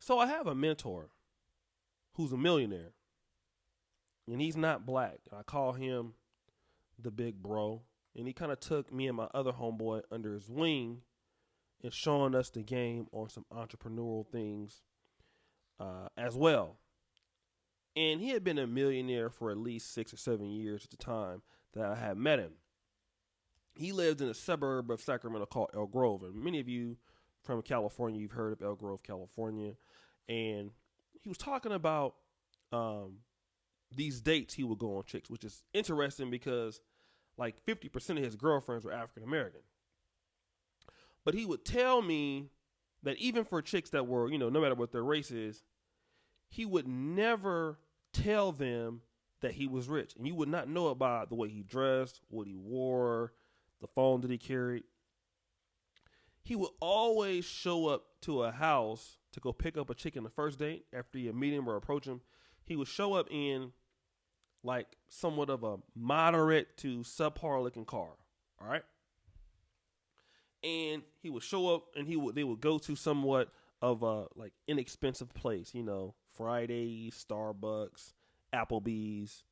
So I have a mentor who's a millionaire, and he's not black. I call him the big bro, and he kind of took me and my other homeboy under his wing and showing us the game on some entrepreneurial things as well. And he had been a millionaire for at least 6 or 7 years at the time that I had met him. He lived in a suburb of Sacramento called El Grove. And many of you from California, you've heard of El Grove, California. And he was talking about these dates he would go on chicks, which is interesting because like 50% of his girlfriends were African American. But he would tell me that even for chicks that were, no matter what their race is, he would never tell them that he was rich. And you would not know about the way he dressed, what he wore, the phone that he carried. He would always show up to a house to go pick up a chick on the first date after you meet him or approach him. He would show up in like somewhat of a moderate to subpar looking car. All right. And he would show up and they would go to somewhat of a like inexpensive place, Fridays, Starbucks, Applebee's.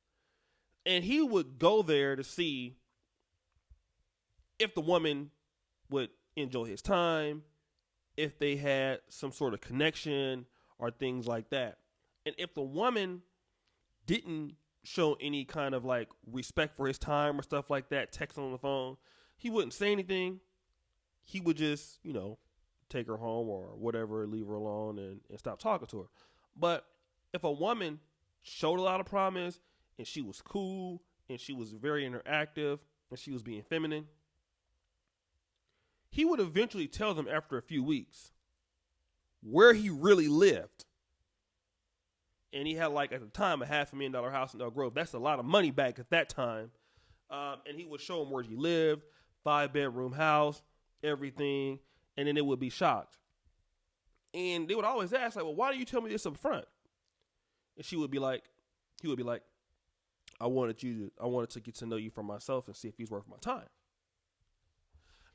And he would go there to see if the woman would enjoy his time, if they had some sort of connection or things like that. And if the woman didn't show any kind of like respect for his time or stuff like that, text on the phone, he wouldn't say anything. He would just, take her home or whatever, leave her alone and stop talking to her. But if a woman showed a lot of promise and she was cool and she was very interactive and she was being feminine, he would eventually tell them after a few weeks where he really lived. And he had like at the time a $500,000 house in El Grove. That's a lot of money back at that time. And he would show them where he lived, 5-bedroom house, everything. And then they would be shocked. And they would always ask, like, well, why do you tell me this up front? And he would be like, I wanted to get to know you for myself and see if he's worth my time.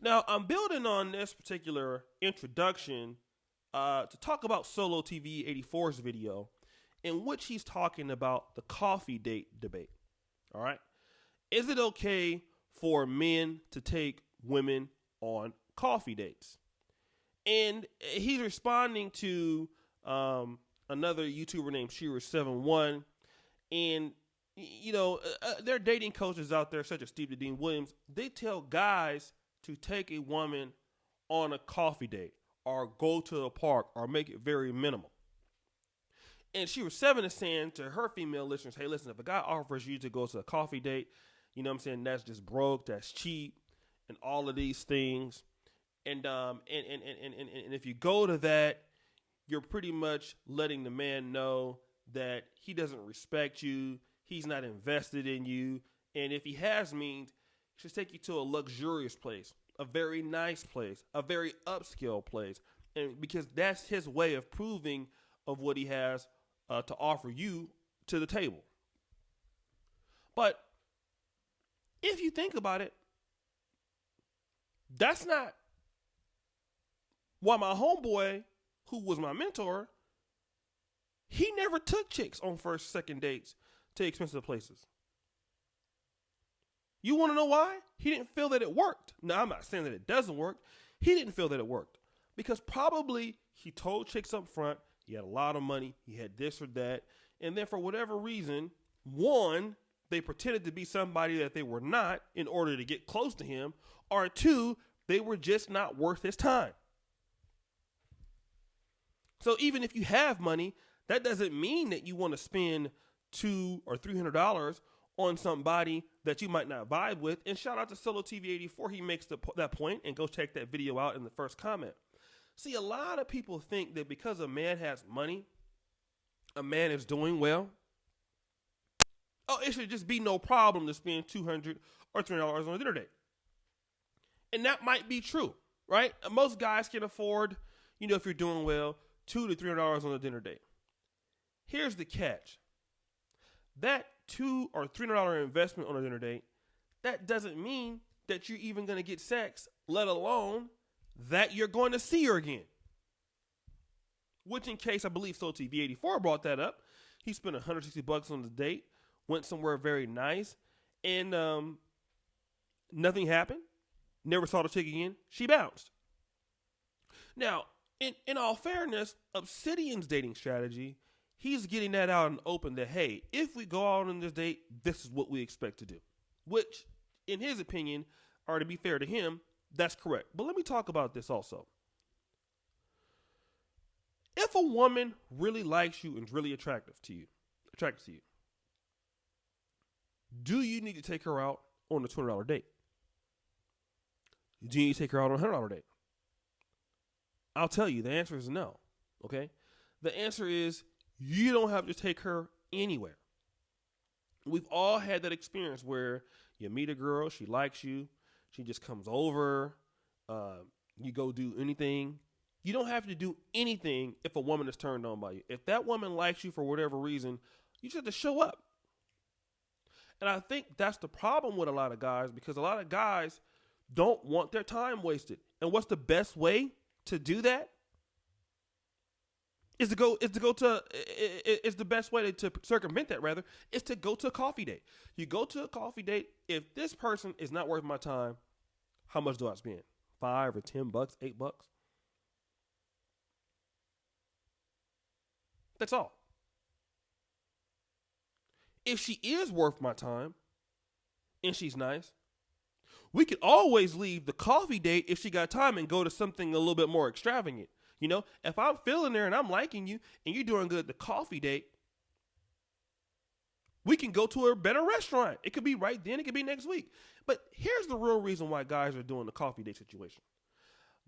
Now, I'm building on this particular introduction to talk about Solotv84's video in which he's talking about the coffee date debate. All right. Is it okay for men to take women on coffee dates? And he's responding to another YouTuber named Shearer71. And, there are dating coaches out there such as Steve Dean Williams. They tell guys to take a woman on a coffee date or go to the park or make it very minimal. And Shearer7 is saying to her female listeners, hey, listen, if a guy offers you to go to a coffee date, that's just broke, that's cheap, and all of these things. And if you go to that, you're pretty much letting the man know that he doesn't respect you, he's not invested in you, and if he has means, he should take you to a luxurious place, a very nice place, a very upscale place, and because that's his way of proving of what he has to offer you to the table. But if you think about it, that's not why my homeboy, who was my mentor, he never took chicks on first, second dates to expensive places. You want to know why? He didn't feel that it worked. Now, I'm not saying that it doesn't work. He didn't feel that it worked because probably he told chicks up front he had a lot of money, he had this or that, and then for whatever reason, one, they pretended to be somebody that they were not in order to get close to him, or two, they were just not worth his time. So even if you have money, that doesn't mean that you want to spend $200 or $300 on somebody that you might not vibe with. And shout out to Solotv84. He makes that point, and go check that video out in the first comment. See, a lot of people think that because a man has money, a man is doing well. Oh, it should just be no problem to spend $200 or $300 on a dinner date. And that might be true, right? Most guys can afford, if you're doing well, $200 to $300 on a dinner date. Here's the catch. That $200 or $300 investment on a dinner date, that doesn't mean that you're even going to get sex, let alone that you're going to see her again. Which, in case I believe Solotv84 brought that up, he spent $160 on the date, went somewhere very nice, and nothing happened. Never saw the chick again. She bounced. Now, in all fairness, Obsidian's dating strategy, he's getting that out and open that, hey, if we go out on this date, this is what we expect to do. Which, in his opinion, or to be fair to him, that's correct. But let me talk about this also. If a woman really likes you and is really attracted to you, do you need to take her out on a $200 date? Do you need to take her out on a $100 date? I'll tell you, the answer is no, okay? The answer is you don't have to take her anywhere. We've all had that experience where you meet a girl, she likes you, she just comes over, you go do anything. You don't have to do anything if a woman is turned on by you. If that woman likes you for whatever reason, you just have to show up. And I think that's the problem with a lot of guys, because a lot of guys don't want their time wasted. And what's the best way to do that? Is the best way to circumvent that, rather, is to go to a coffee date. You go to a coffee date. If this person is not worth my time, how much do I spend? $5 or $10, $8? That's all. If she is worth my time and she's nice, we could always leave the coffee date if she got time and go to something a little bit more extravagant. You know, if I'm feeling there and I'm liking you and you're doing good at the coffee date, we can go to a better restaurant. It could be right then. It could be next week. But here's the real reason why guys are doing the coffee date situation.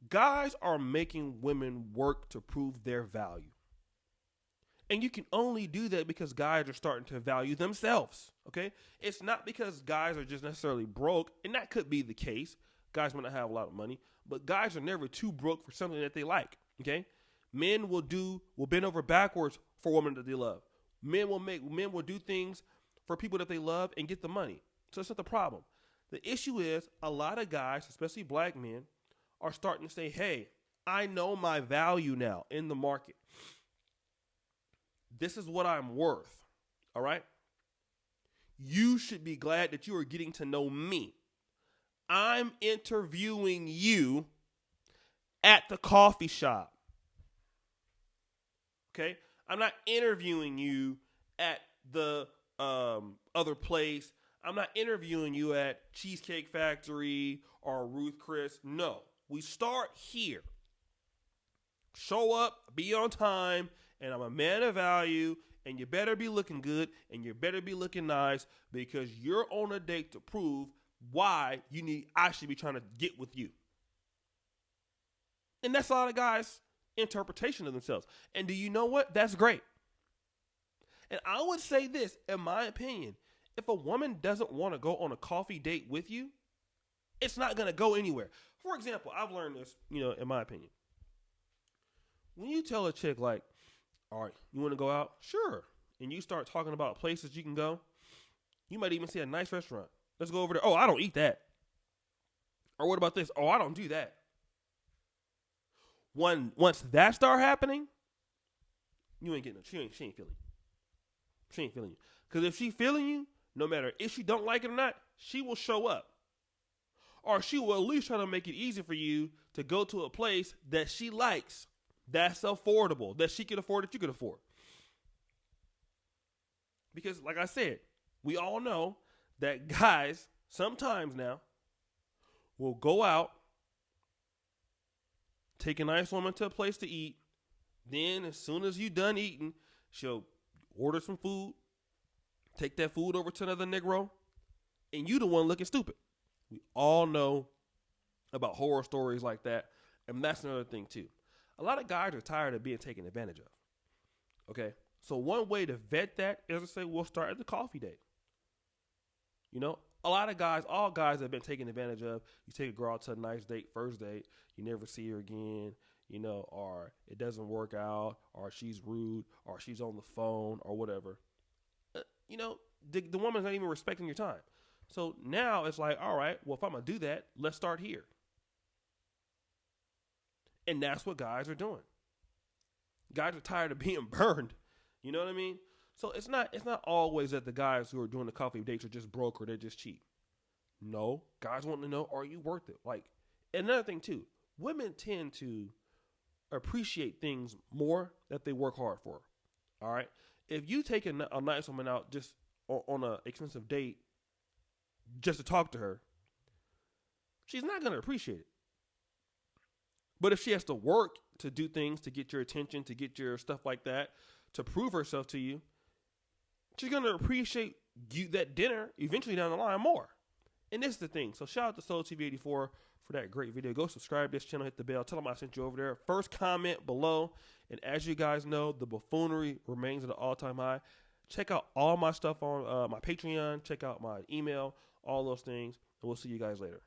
Guys are making women work to prove their value. And you can only do that because guys are starting to value themselves, okay? It's not because guys are just necessarily broke, and that could be the case. Guys might not have a lot of money, but guys are never too broke for something that they like, okay? Men will bend over backwards for women that they love. Men will do things for people that they love and get the money. So it's not the problem. The issue is a lot of guys, especially black men, are starting to say, hey, I know my value now in the market. This is what I'm worth, all right? You should be glad that you are getting to know me. I'm interviewing you at the coffee shop, okay? I'm not interviewing you at the other place. I'm not interviewing you at Cheesecake Factory or Ruth Chris. No, we start here. Show up, be on time, and I'm a man of value, and you better be looking good, and you better be looking nice, because you're on a date to prove why I should be trying to get with you. And that's a lot of guys' interpretation of themselves. And do you know what? That's great. And I would say this, in my opinion, if a woman doesn't want to go on a coffee date with you, it's not going to go anywhere. For example, I've learned this, in my opinion. When you tell a chick, like, all right, you want to go out? Sure. And you start talking about places you can go. You might even see a nice restaurant. Let's go over there. Oh, I don't eat that. Or what about this? Oh, I don't do that. Once that start happening, you ain't getting no. She ain't feeling you. She ain't feeling you. Because if she feeling you, no matter if she don't like it or not, she will show up. Or she will at least try to make it easy for you to go to a place that she likes, that's affordable, that she can afford, that you can afford. Because, like I said, we all know that guys sometimes now will go out, take a nice woman to a place to eat, then as soon as you done eating, she'll order some food, take that food over to another Negro, and you the one looking stupid. We all know about horror stories like that, and that's another thing too. A lot of guys are tired of being taken advantage of. Okay? So one way to vet that is to say, we'll start at the coffee date. A lot of guys, all guys have been taken advantage of. You take a girl out to a nice date, first date, you never see her again, or it doesn't work out, or she's rude, or she's on the phone, or whatever. The woman's not even respecting your time. So now it's like, all right, well, if I'm going to do that, let's start here. And that's what guys are doing. Guys are tired of being burned. You know what I mean? So it's not always that the guys who are doing the coffee dates are just broke or they're just cheap. No, guys want to know, are you worth it? Like, another thing too, women tend to appreciate things more that they work hard for. All right, if you take a nice woman out just on an expensive date just to talk to her, she's not going to appreciate it. But if she has to work to do things, to get your attention, to get your stuff like that, to prove herself to you, she's going to appreciate you that dinner eventually down the line more. And this is the thing. So shout out to Solotv84 for that great video. Go subscribe to this channel, hit the bell, tell them I sent you over there. First comment below. And as you guys know, the buffoonery remains at an all-time high. Check out all my stuff on my Patreon. Check out my email, all those things. And we'll see you guys later.